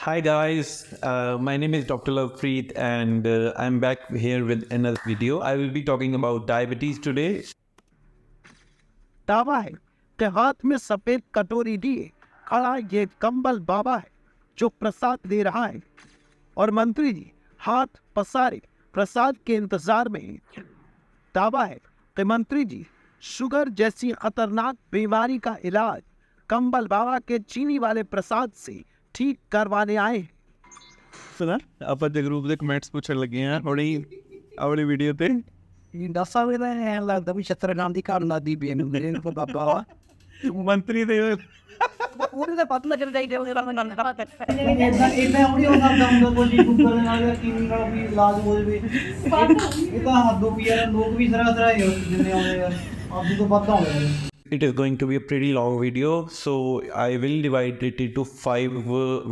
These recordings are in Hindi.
Hi guys, my name is Dr. Lovepreet and I'm back here with another video. I will be talking about diabetes today. दावा है कि हाथ में सफेद कटोरी लिए खड़ा ये कंबल बाबा है जो प्रसाद दे रहा है और मंत्री जी हाथ पसारे प्रसाद के इंतजार में हैं। दावा है कि मंत्री जी शुगर जैसी खतरनाक बीमारी का इलाज कंबल बाबा के चीनी वाले प्रसाद से ठीक करवाने आए हैं। ਸੁਣਾ ਆਪਾਂ ਜਗਰੂਪ ਦੇ ਕਮੈਂਟਸ ਪੁੱਛਣ ਲੱਗੇ ਆ ਹੁਣੇ ਆਪਣੀ ਵੀਡੀਓ ਤੇ ਦੱਸਾਂ ਵੀ ਤਾਂ ਐਂ ਲੱਗਦਾ ਵੀ ਛਤਰਗਾਮ ਦੀ ਘਰ ਲਾਦੀ ਪਈ ਨੂੰ ਮੇਰੇ ਨੂੰ ਬਾਬਾ ਵਾ ਮੰਤਰੀ ਦੇ ਉਹਦੇ ਤਾਂ ਪਤਾ ਲੱਗਣ ਚਾਹੀਦਾ ਉਹਦੇ ਨਾਲ ਗੱਲ ਕਰਾ ਇਦਾਂ ਉਹਦੀ ਹੋ ਸਕਦਾ ਹੁੰਦਾ ਕੋਈ ਗੂਗਲ ਨਾਲ ਜਾਂ ਕਿਵੇਂ ਨਾਲ ਵੀ ਇਲਾਜ ਹੋ ਜਾਵੇ ਇਹ ਤਾਂ ਹੱਦੋਂ ਵੀ ਯਾਰ ਲੋਕ ਵੀ ਸਰਾ ਜਿੰਨੇ ਆਉਂਦੇ ਯਾਰ ਆਪਦੀ ਤੋਂ ਵੱਧ ਆਉਂਦੇ ਯਾਰ It is going to be a pretty long video, so I will divide it into 5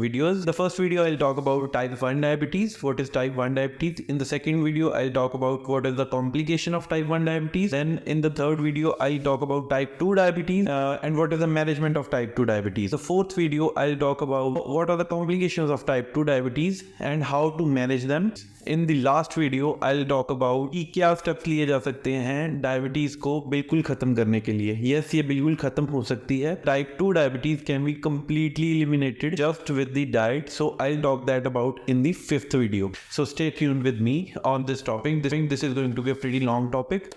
videos. The first video I'll talk about type 1 diabetes. What is type 1 diabetes? In the second video I'll talk about what is the complication of type 1 diabetes. Then in the third video I'll talk about type 2 diabetes and what is the management of type 2 diabetes. The fourth video I'll talk about what are the complications of type 2 diabetes and how to manage them. In the last video I'll talk about कि क्या स्टेप्स लिए जा सकते हैं डायबिटीज को बिल्कुल खत्म करने के लिए। यस, ये बिल्कुल खत्म हो सकती है। Type 2 diabetes can be completely eliminated just with the diet, so I'll talk that about in the 5th video. So stay tuned with me on this topic. This is going to be a pretty long topic.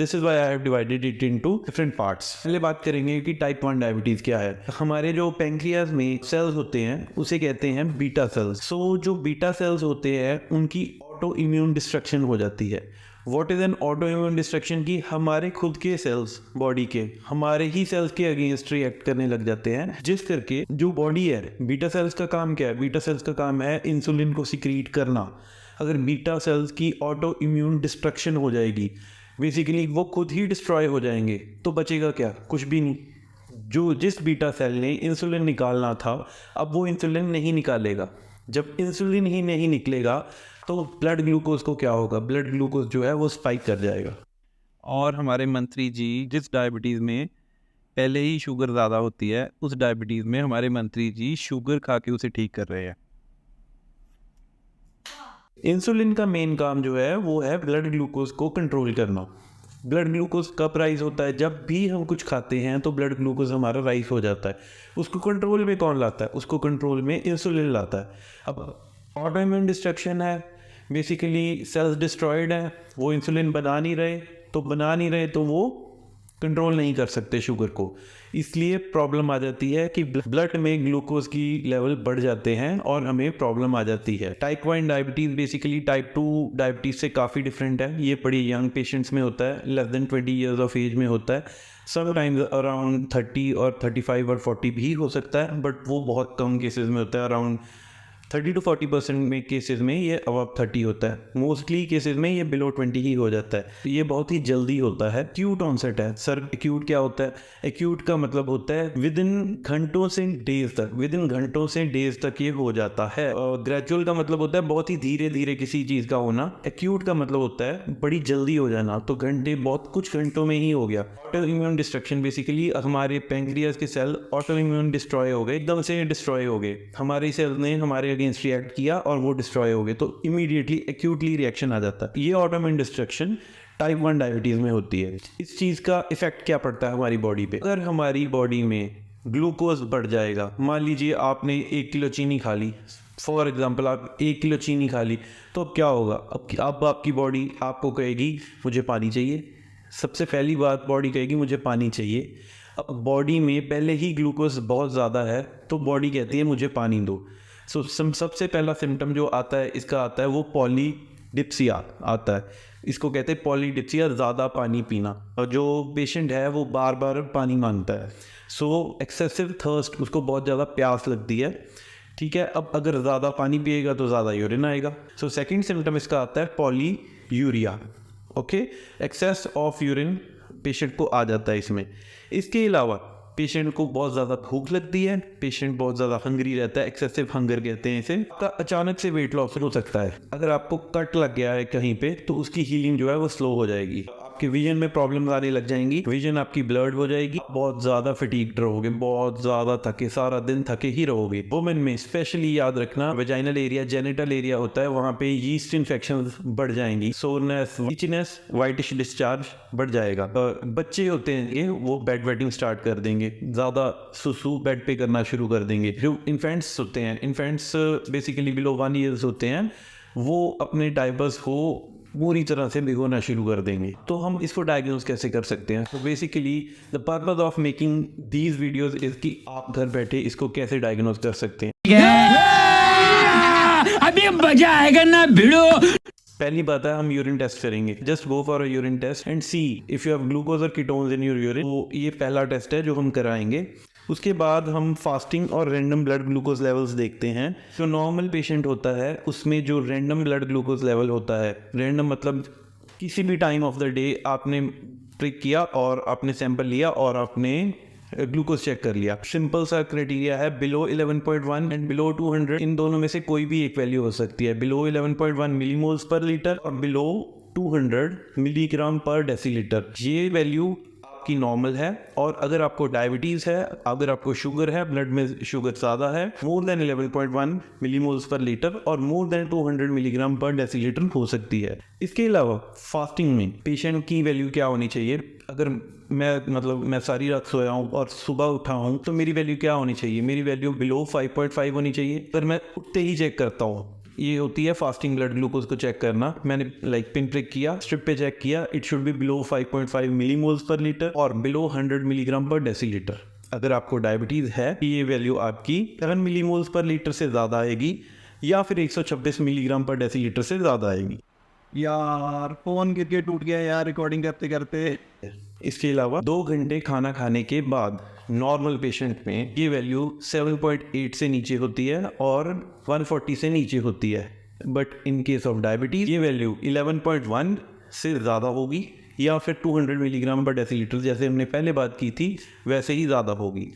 This is why I have divided it into different parts. पहले बात करेंगे कि टाइप 1 डायबिटीज क्या है। हमारे जो पेंक्रियाज में सेल्स होते हैं उसे कहते हैं बीटा सेल्स। सो जो बीटा सेल्स होते हैं उनकी ऑटो इम्यून डिस्ट्रक्शन हो जाती है। What is an auto immune destruction की हमारे खुद के सेल्स बॉडी के हमारे ही सेल्स के अगेंस्ट रिएक्ट करने लग जाते हैं, जिस करके जो बॉडी है बीटा सेल्स का काम क्या है? बीटा सेल्स का काम है इंसुलिन को सिक्रीट करना। अगर बीटा सेल्स की ऑटो इम्यून डिस्ट्रक्शन हो जाएगी, बेसिकली वो खुद ही डिस्ट्रॉय हो जाएंगे, तो बचेगा क्या? कुछ भी नहीं। जो जिस बीटा सेल ने इंसुलिन निकालना था अब वो इंसुलिन नहीं निकालेगा। जब इंसुलिन ही नहीं निकलेगा तो ब्लड ग्लूकोज को क्या होगा? ब्लड ग्लूकोज जो है वो स्पाइक कर जाएगा। और हमारे मंत्री जी जिस डायबिटीज़ में पहले ही शुगर ज़्यादा होती है उस डायबिटीज़ में हमारे मंत्री जी शुगर खा के उसे ठीक कर रहे हैं। इंसुलिन का मेन काम जो है वो है ब्लड ग्लूकोज को कंट्रोल करना। ब्लड ग्लूकोज कब राइज होता है? जब भी हम कुछ खाते हैं तो ब्लड ग्लूकोज हमारा राइज हो जाता है। उसको कंट्रोल में कौन लाता है? उसको कंट्रोल में इंसुलिन लाता है। अब ऑटो इम्यून डिस्ट्रक्शन है, बेसिकली सेल्स डिस्ट्रॉयड है, वो इंसुलिन बना नहीं रहे तो वो कंट्रोल नहीं कर सकते शुगर को, इसलिए प्रॉब्लम आ जाती है कि ब्लड में ग्लूकोज की लेवल बढ़ जाते हैं और हमें प्रॉब्लम आ जाती है। Type 1 diabetes basically type 2 diabetes से काफ़ी डिफरेंट है। ये बड़ी यंग पेशेंट्स में होता है, less than 20 years of age में होता है। समटाइम्स अराउंड 30 और 35 और 40 भी हो सकता है, बट वो बहुत कम केसेस में होता है। अराउंड 30 to 40% में केसेस में ये अबव 30 होता है। मोस्टली केसेस में ये बिलो 20 ही हो जाता है। ये बहुत ही जल्दी होता है। एक्यूट ऑनसेट है। सर एक्यूट क्या होता है? एक्यूट का मतलब होता है विद इन घंटों से डेज तक ये हो जाता है। ग्रेजुअल का मतलब होता है बहुत ही धीरे धीरे किसी चीज़ का होना। एक्यूट का मतलब होता है बड़ी जल्दी हो जाना, तो बहुत कुछ घंटों में ही हो गया। ऑटो इम्यून डिस्ट्रक्शन बेसिकली हमारे पेंक्रियाज के सेल ऑटो इम्यून डिस्ट्रॉय हो गए, एकदम से डिस्ट्रॉय हो गए। हमारे सेल ने हमारे अगेंस्ट रिएक्ट किया और वो डिस्ट्रॉय हो गए, तो इमीडिएटली एक्यूटली रिएक्शन आ जाता है। ये auto immune destruction type 1 diabetes में होती है। इस चीज़ का इफेक्ट क्या पड़ता है हमारी बॉडी पे? अगर हमारी बॉडी में ग्लूकोज बढ़ जाएगा, मान लीजिए आपने 1 किलो चीनी खा ली, फॉर एग्जाम्पल आप 1 किलो चीनी खा ली, तो अब क्या होगा? अब आपकी बॉडी आपको कहेगी मुझे पानी चाहिए। सबसे पहली बात बॉडी कहेगी मुझे पानी चाहिए। अब बॉडी में पहले ही ग्लूकोज बहुत ज़्यादा है तो बॉडी कहती है मुझे पानी दो। सो सबसे पहला सिम्टम जो आता है इसका आता है वो पॉलीडिप्सिया आता है। इसको कहते हैं पॉलीडिप्सिया, ज़्यादा पानी पीना। और जो पेशेंट है वो बार बार पानी मांगता है। सो एक्सेसिव थर्स्ट, उसको बहुत ज़्यादा प्यास लगती है। ठीक है, अब अगर ज़्यादा पानी पिएगा तो ज़्यादा यूरिन आएगा। सो सेकेंड सिम्टम इसका आता है polyuria. Okay, excess of urine patient को आ जाता है इसमें। इसके अलावा पेशेंट को बहुत ज़्यादा भूख लगती है, पेशेंट बहुत ज़्यादा हंगरी रहता है, एक्सेसिव हंगर कहते हैं इसे। आपका अचानक से वेट लॉस हो सकता है। अगर आपको कट लग गया है कहीं पे तो उसकी हीलिंग जो है वो स्लो हो जाएगी। आपके विजन में प्रॉब्लम आने लग जाएंगी, विजन आपकी ब्लर्ड हो जाएगी, बहुत ज़्यादा फटीग्ड रहोगे, बहुत ज़्यादा थके, सारा दिन थके ही रहोगे। वुमेन में स्पेशली याद रखना, वेजाइनल एरिया, जेनिटल एरिया होता है, वहाँ पे यीस्ट इन्फेक्शन बढ़ जाएंगी, सोरनेस, इचनेस, वाइटिश डिस्चार्ज बढ़ जाएगा। बच्चे होते हैं ये, वो बेड वेटिंग स्टार्ट कर देंगे, ज़्यादा सुसु बेड पे करना शुरू कर देंगे। जो इन्फेंट्स होते हैं, इन्फेंट्स बेसिकली बिलो 1 ईयर्स होते हैं, वो अपने डायपर्स को पूरी तरह से भिगोना शुरू कर देंगे। तो हम इसको डायग्नोज कैसे कर सकते हैं? तो basically the purpose of making these videos is कि आप घर बैठे इसको कैसे डायग्नोज कर सकते हैं। अभी मजा आएगा ना भिड़ो। पहली बात है, हम यूरिन टेस्ट करेंगे। Just go for a urine test and see if you have glucose और कीटोन्स इन योर यूरिन। तो ये पहला टेस्ट है जो हम कराएंगे। उसके बाद हम फास्टिंग और रैंडम ब्लड ग्लूकोज लेवल्स देखते हैं। जो नॉर्मल पेशेंट होता है उसमें जो रैंडम ब्लड ग्लूकोज लेवल होता है, रैंडम मतलब किसी भी टाइम ऑफ द डे आपने प्रिक किया और आपने सैंपल लिया और आपने ग्लूकोज चेक कर लिया। सिंपल सा क्राइटेरिया है, बिलो 11.1 एंड बिलो 200, इन दोनों में से कोई भी एक वैल्यू हो सकती है। बिलो 11.1 मिलीमोल्स पर लीटर और बिलो 200 मिलीग्राम पर डेसीलीटर, ये वैल्यू की नॉर्मल है। और अगर आपको डायबिटीज़ है, अगर आपको शुगर है, ब्लड में शुगर ज़्यादा है, मोर देन 11.1 मिलीमोल्स पर लीटर और मोर देन 200 मिलीग्राम पर डेसीलीटर हो सकती है। इसके अलावा फास्टिंग में पेशेंट की वैल्यू क्या होनी चाहिए? अगर मैं सारी रात सोया हूँ और सुबह उठा हूँ तो मेरी वैल्यू क्या होनी चाहिए? मेरी वैल्यू बिलो 5.5 होनी चाहिए। अगर मैं उठते ही चेक करता हूँ, ये होती है फास्टिंग ब्लड ग्लूकोज को चेक करना। मैंने पिन प्रिक किया, स्ट्रिप पे चेक किया, it should be below 5.5 millimoles पर लीटर और बिलो 100 मिलीग्राम पर डेसीलीटर। अगर आपको डायबिटीज़ है, ये वैल्यू आपकी 7 मिलीमोल्स पर लीटर से ज़्यादा आएगी या फिर 126 मिलीग्राम पर डेसीलीटर से ज़्यादा आएगी। यार फ़ोन गिर के टूट गया यार रिकॉर्डिंग करते करते। इसके अलावा 2 घंटे खाना खाने के बाद नॉर्मल पेशेंट में ये वैल्यू 7.8 से नीचे होती है और 140 से नीचे होती है। But in case of diabetes ये वैल्यू 11.1 से ज़्यादा होगी या फिर 200 मिलीग्राम पर डेसीलीटर, जैसे हमने पहले बात की थी, वैसे ही ज़्यादा होगी।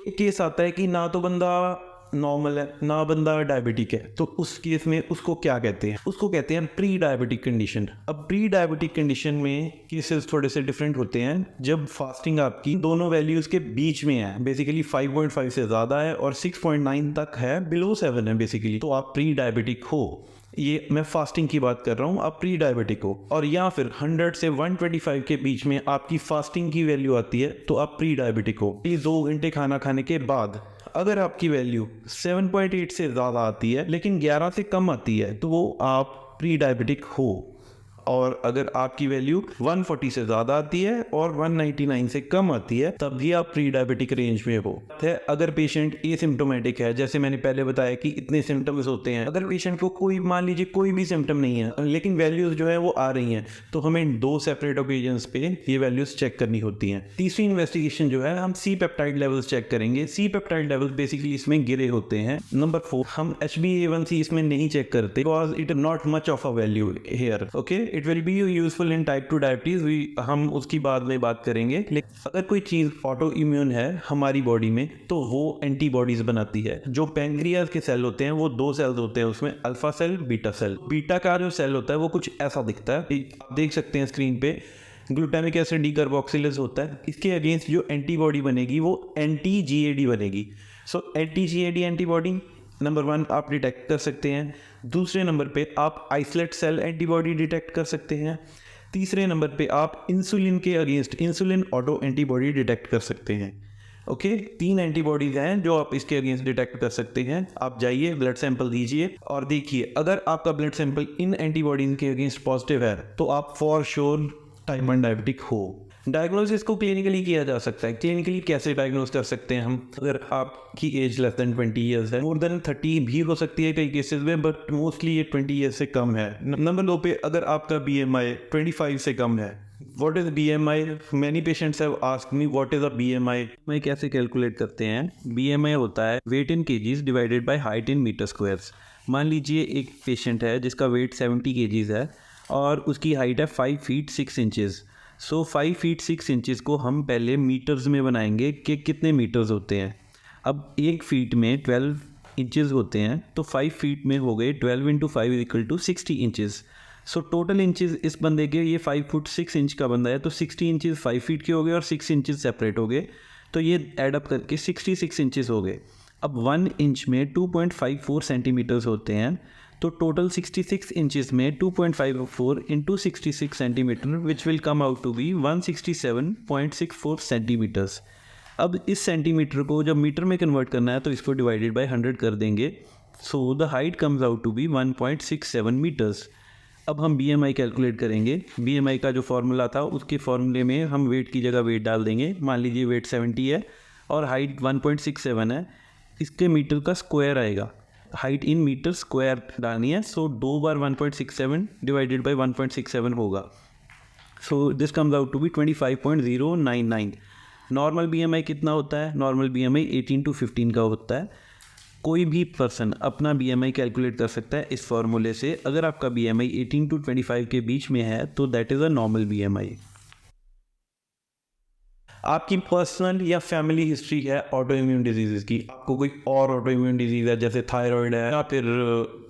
एक केस आता है कि ना तो बंदा नॉर्मल है ना बंदा डायबिटिक है, तो उस केस में उसको क्या कहते हैं? उसको कहते हैं प्री डायबिटिक कंडीशन। अब प्री डायबिटिक कंडीशन में केसेस थोड़े से डिफरेंट होते हैं। जब फास्टिंग आपकी दोनों वैल्यूज़ के बीच में है, बेसिकली 5.5 से ज़्यादा है और 6.9 तक है, बिलो 7 है बेसिकली, तो आप प्री डायबिटिक हो। ये मैं फास्टिंग की बात कर रहा हूँ, आप प्री डायबिटिक हो। और या फिर 100 से 125 के बीच में आपकी फास्टिंग की वैल्यू आती है तो आप प्री डायबिटिक हो। ये 2 घंटे खाना खाने के बाद अगर आपकी वैल्यू 7.8 से ज़्यादा आती है लेकिन 11 से कम आती है तो वो आप प्री डायबिटिक हो। और अगर आपकी वैल्यू 140 से ज़्यादा आती है और 199 से कम आती है तब भी आप प्री डायबिटिक रेंज में हो। अगर पेशेंट एसिम्प्टोमेटिक है, जैसे मैंने पहले बताया कि इतने सिम्टम्स होते हैं, अगर पेशेंट को कोई मान लीजिए कोई भी सिम्टम नहीं है लेकिन वैल्यूज़ जो है वो आ रही हैं, तो हमें 2 सेपरेट ओकेजन्स पे ये वैल्यूज़ चेक करनी होती हैं। तीसरी इन्वेस्टिगेशन जो है, हम सी पेप्टाइड लेवल्स चेक करेंगे। सी पेप्टाइड लेवल्स बेसिकली इसमें गिरे होते हैं। नंबर 4, हम HbA1c इसमें नहीं चेक करते because it is not much of a value here. Okay, it will be useful in type 2 diabetes, हम उसकी बाद में बात करेंगे। लेकिन अगर कोई चीज़ ऑटो इम्यून है हमारी बॉडी में तो वो एंटीबॉडीज बनाती है। जो पैंक्रियाज के सेल होते हैं वो 2 सेल्स होते हैं, उसमें alpha cell, beta cell. Beta का जो सेल होता है वो कुछ ऐसा दिखता है, आप देख सकते हैं स्क्रीन पे, ग्लूटामिक एसिड डीकार्बोक्सिलेज होता है। इसके अगेंस्ट जो एंटीबॉडी बनेगी वो एंटी-GAD बनेगी। सो एंटी-GAD एंटीबॉडी नंबर 1 आप डिटेक्ट कर सकते हैं। दूसरे नंबर पे आप आइसोलेट सेल एंटीबॉडी डिटेक्ट कर सकते हैं। तीसरे नंबर पे आप इंसुलिन के against insulin auto antibody detect कर सकते हैं। ओके, 3 एंटीबॉडीज हैं जो आप इसके अगेंस्ट डिटेक्ट कर सकते हैं। आप जाइए, ब्लड सैंपल दीजिए और देखिए, अगर आपका ब्लड सैंपल इन एंटीबॉडीज के अगेंस्ट पॉजिटिव है तो आप फॉर श्योर टाइप 1 डायबिटिक हो। डायग्नोसिस को क्लिनिकली किया जा सकता है। क्लिनिकली कैसे डायग्नोस कर सकते हैं हम? अगर आपकी एज लेस देन 20 ईयर्स है, मोर देन 30 भी हो सकती है कई केसेस में, बट मोस्टली ये 20 ईयर्स से कम है। नंबर 2 पे अगर आपका BMI 25 से कम है। What is BMI? Many patients have asked me what is a BMI? मैं कैसे कैलकुलेट करते हैं? BMI होता है weight in kgs divided by height in metre squares. मान लीजिए एक पेशेंट है जिसका वेट 70 kgs है और उसकी हाइट है 5 फीट 6 इंचेस। सो 5 फीट 6 इंचेस को हम पहले मीटर्स में बनाएंगे कि कितने मीटर्स होते हैं। अब 1 फीट में 12 इंचेस होते हैं तो 5 फीट में हो गए 12 × 5 = 60 इंचेस। सो टोटल इंचेस इस बंदे के, ये 5 फुट 6 इंच का बंदा है, तो 60 इंचेस 5 फीट के हो गए और 6 इंचेस सेपरेट हो गए, तो ये एडअप करके 66 इंचेस हो गए। अब 1 इंच में 2.54 सेंटीमीटर्स होते हैं, तो टोटल 66 इंचेस में 2.54 into 66 centimetre which will come out to be 167.64 centimetres. अब इस सेंटीमीटर को जब मीटर में कन्वर्ट करना है तो इसको डिवाइडेड बाय 100 कर देंगे, so the height comes out to be 1.67 metres. अब हम BMI कैलकुलेट करेंगे। BMI का जो फार्मूला था उसके फार्मूले में हम वेट की जगह वेट डाल देंगे। मान लीजिए वेट 70 है और हाइट 1.67 है, इसके मीटर का स्क्वायर आएगा, हाइट इन मीटर स्क्वायर डालनी है, सो 2 बार 1.67 डिवाइडेड बाय 1.67 होगा, so this comes out to be 25.099। Normal BMI कितना होता है? नॉर्मल BMI 18 to 15 का होता है। कोई भी पर्सन अपना BMI कैलकुलेट कर सकता है इस फार्मूले से। अगर आपका BMI 18 to 25 के बीच में है तो that is a normal BMI। आपकी पर्सनल या फैमिली हिस्ट्री है ऑटो इम्यून डिजीज़ की, आपको कोई और ऑटो इम्यून डिजीज़ है जैसे थायराइड है या फिर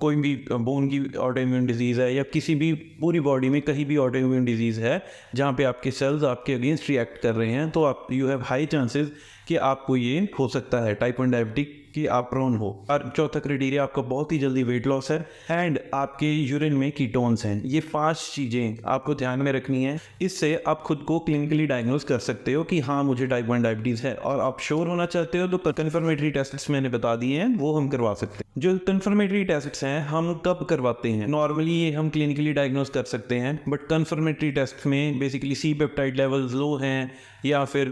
कोई भी बोन की ऑटो इम्यून डिजीज़ है या किसी भी पूरी बॉडी में कहीं भी ऑटो इम्यून डिजीज़ है जहाँ पे आपके सेल्स आपके अगेंस्ट रिएक्ट कर रहे हैं, तो आप यू हैव हाई चांसेस कि आपको ये हो सकता है टाइप 1 डायबिटिक कि आप प्रोन हो। और चौथा क्राइटेरिया आपका बहुत ही जल्दी वेट लॉस है एंड आपके यूरिन में कीटोन्स हैं। ये 5 चीज़ें आपको ध्यान में रखनी है। इससे आप खुद को क्लिनिकली डायग्नोज कर सकते हो कि हाँ मुझे टाइप 1 डायबिटीज़ है। और आप श्योर होना चाहते हो तो कन्फर्मेटरी टेस्ट्स मैंने बता दिए हैं, वो हम करवा सकते हैं। जो कन्फर्मेटरी टेस्ट्स हैं हम कब करवाते हैं? नॉर्मली ये हम क्लिनिकली डायग्नोज कर सकते हैं, बट कन्फर्मेटरी टेस्ट में basically C peptide levels low हैं या फिर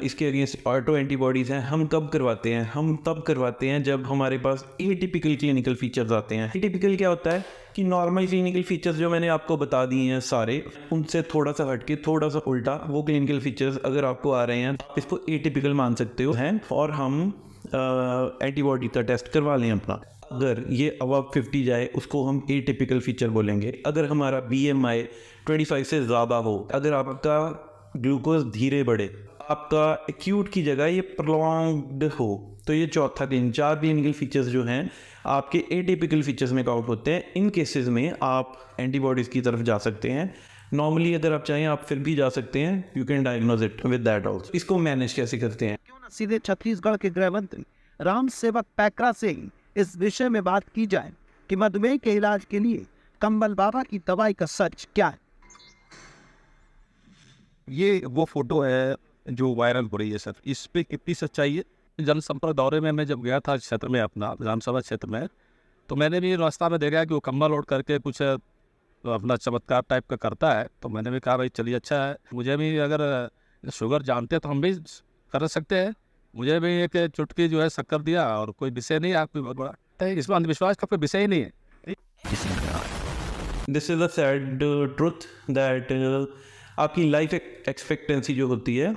इसके अगेंस्ट ऑटो एंटीबॉडीज़ हैं। हम कब करवाते हैं? हम तब करवाते हैं जब हमारे पास एटिपिकल क्लिनिकल फीचर्स आते हैं। एटिपिकल क्या होता है कि नॉर्मल क्लिनिकल फीचर्स जो मैंने आपको बता दिए हैं सारे, उनसे थोड़ा सा हटके थोड़ा सा उल्टा वो क्लिनिकल फीचर्स अगर आपको आ रहे हैं इसको एटिपिकल मान सकते हो हैं, और हम एंटीबॉडी का टेस्ट करवा लें अपना। अगर ये अबव 50 जाए उसको हम एटिपिकल फीचर बोलेंगे। अगर हमारा BMI 25 से ज़्यादा हो, अगर आपका ग्लूकोज धीरे बढ़े, आपका एक्यूट की जगह ये प्रोलॉन्ग्ड हो, तो ये चौथा दिन 4 क्लिनिकल फीचर्स जो हैं आपके एटिपिकल फीचर्स में काउंट होते हैं। इन केसेस में आप एंटीबॉडीज़ की तरफ जा सकते हैं। नॉर्मली अगर आप चाहें आप फिर भी जा सकते हैं, you can diagnose it with that also. इसको मैनेज कैसे करते हैं? क्यों न सीधे छत्तीसगढ़ के गृह मंत्री राम सेवक पैकरा से इस विषय में बात की जाए कि मधुमेह के इलाज के लिए कंबल बाबा की दवाई का सच क्या है। ये वो फोटो है जो वायरल हो रही है सर, इस पे कितनी सच्चाई है? जनसंपर्क दौरे में मैं जब गया था क्षेत्र में, अपना विधानसभा क्षेत्र में, तो मैंने भी रास्ता में देखा कि वो कम्बल ओढ़ करके कुछ अपना चमत्कार टाइप का करता है। तो मैंने भी कहा भाई चलिए अच्छा है, मुझे भी अगर शुगर जानते तो हम भी कर सकते हैं। मुझे भी एक चुटकी जो है शक्कर दिया और कोई विषय नहीं, आपको बहुत बड़ा तो इसमें अंधविश्वास का कोई विषय ही नहीं है। This is a sad truth that आपकी लाइफ एक्सपेक्टेंसी जो होती है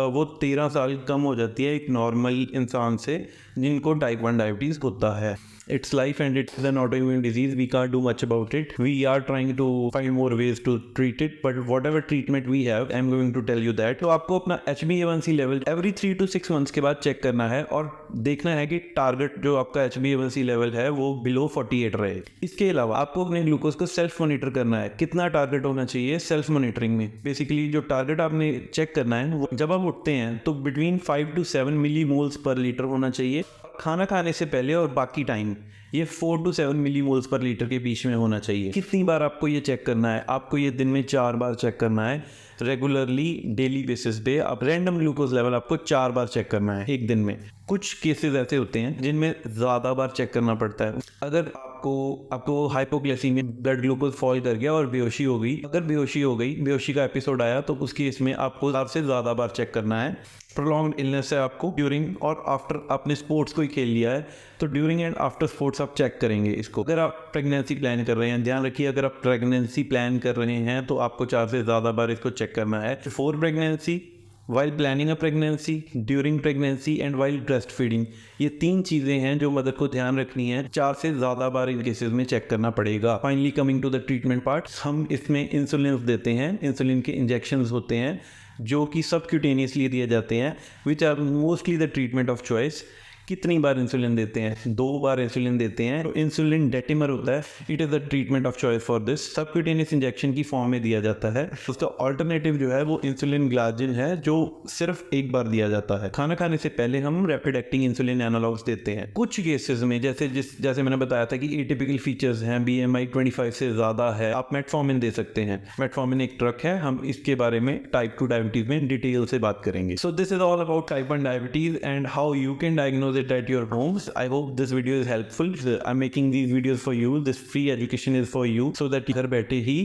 वो 13 साल कम हो जाती है एक नॉर्मल इंसान से जिनको टाइप 1 डायबिटीज़ होता है। It's life and it's an autoimmune disease. We can't do much about it. We are trying to find more ways to treat it, but whatever treatment we have, I'm going to tell you that. तो आपको अपना HbA1c level every 3 to 6 months के बाद चेक करना है और देखना है कि टारगेट जो आपका HbA1c लेवल है वो बिलो 48 रहे। इसके अलावा आपको अपने ग्लूकोज को सेल्फ मॉनिटर करना है। कितना टारगेट होना चाहिए सेल्फ मॉनिटरिंग में? बेसिकली जो टारगेट आपने चेक करना है वो जब आप उठते हैं तो बिटवीन 5 to 7 मिलीमोल्स पर लीटर होना चाहिए। खाना खाने से पहले और बाकी टाइम ये 4 to 7 मिलीमोल्स पर लीटर के बीच में होना चाहिए। कितनी बार आपको ये चेक करना है? आपको ये दिन में 4 बार चेक करना है। रेगुलरली डेली बेसिस पे आप रैंडम ग्लूकोज लेवल आपको 4 बार चेक करना है एक दिन में। कुछ केसेस ऐसे होते हैं जिनमें ज़्यादा बार चेक करना पड़ता है। अगर आपको हाइपोग्लाइसीमिया ब्लड ग्लूकोज फॉल कर गया और बेहोशी हो गई, अगर बेहोशी हो गई, बेहोशी का एपिसोड आया, तो उस केस में आपको सबसे ज़्यादा बार चेक करना है। प्रोलॉन्ग्ड इलनेस है आपको ड्यूरिंग और आफ्टर, आपने स्पोर्ट्स को ही खेल लिया है तो ड्यूरिंग एंड आफ्टर स्पोर्ट्स आप चेक करेंगे इसको। अगर आप प्रेगनेंसी प्लान कर रहे हैं, ध्यान रखिए अगर आप प्रेगनेंसी प्लान कर रहे हैं तो आपको 4 से ज़्यादा बार इसको चेक करना है। For pregnancy, while planning a pregnancy, during pregnancy and while breast feeding, ये 3 चीज़ें हैं जो मदर को ध्यान रखनी है। 4 से ज़्यादा बार इन केसेस में चेक करना पड़ेगा। Finally coming to the treatment part, हम इसमें इंसुलिन देते हैं। इंसुलिन के इंजेक्शंस होते हैं जो कि सबक्यूटेनियसली दिए जाते हैं, which are mostly the treatment of choice. कितनी बार इंसुलिन देते हैं? 2 बार इंसुलिन देते हैं। तो इंसुलिन डेटिमर होता है, it is the treatment of choice for this. Subcutaneous injection की फॉर्म में दिया जाता है। उसका ऑल्टरनेटिव जो है वो इंसुलिन ग्लाजिन है, जो सिर्फ एक बार दिया जाता है। खाना खाने से पहले हम रैपिड एक्टिंग इंसुलिन एनालॉग्स देते हैं। कुछ केसेस में जैसे मैंने बताया था कि एटिपिकल फीचर्स हैं, BMI 25 से ज़्यादा है, आप मेटफॉर्मिन दे सकते हैं। मेटफॉर्मिन एक ट्रक है, हम इसके बारे में टाइप 2 डायबिटीज़ में डिटेल से बात करेंगे। So this is all about type 1 diabetes and how you can diagnose it at your homes. I hope this video is helpful. I am making these videos for you, this free education is for you, so that घर बैठे ही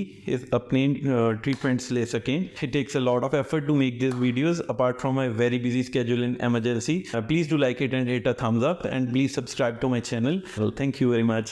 अपने ट्रीटमेंट्स ले सकें। It takes a lot of effort to make this videos apart from my very busy schedule in emergency. Please do like it and hit a thumbs up, and please subscribe to my channel. Well, thank you very much.